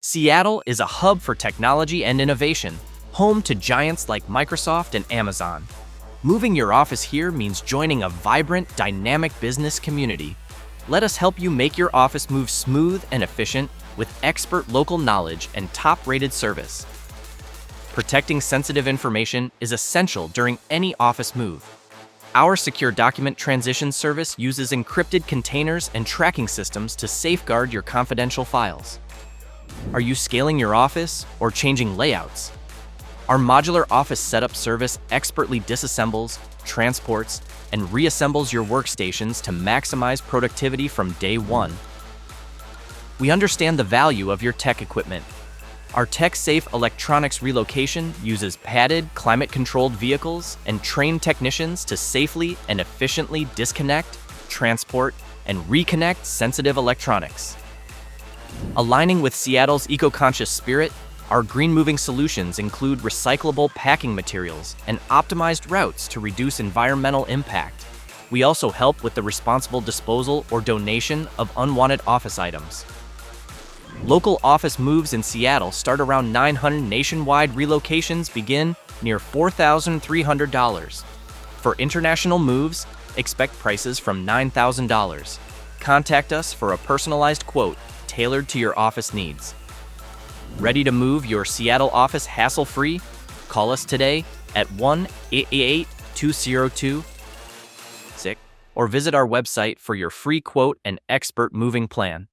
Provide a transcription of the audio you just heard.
Seattle is a hub for technology and innovation, home to giants like Microsoft and Amazon. Moving your office here means joining a vibrant, dynamic business community. Let us help you make your office move smooth and efficient with expert local knowledge and top-rated service. Protecting sensitive information is essential during any office move. Our secure document transition service uses encrypted containers and tracking systems to safeguard your confidential files. Are you scaling your office or changing layouts? Our modular office setup service expertly disassembles, transports, and reassembles your workstations to maximize productivity from day one. We understand the value of your tech equipment. Our tech-safe electronics relocation uses padded, climate-controlled vehicles and trained technicians to safely and efficiently disconnect, transport, and reconnect sensitive electronics. Aligning with Seattle's eco-conscious spirit, our green-moving solutions include recyclable packing materials and optimized routes to reduce environmental impact. We also help with the responsible disposal or donation of unwanted office items. Local office moves in Seattle start around $900. Nationwide relocations begin near $4,300. For international moves, expect prices from $9,000. Contact us for a personalized quote tailored to your office needs. Ready to move your Seattle office hassle-free? Call us today at 1-888-202-6 or visit our website for your free quote and expert moving plan.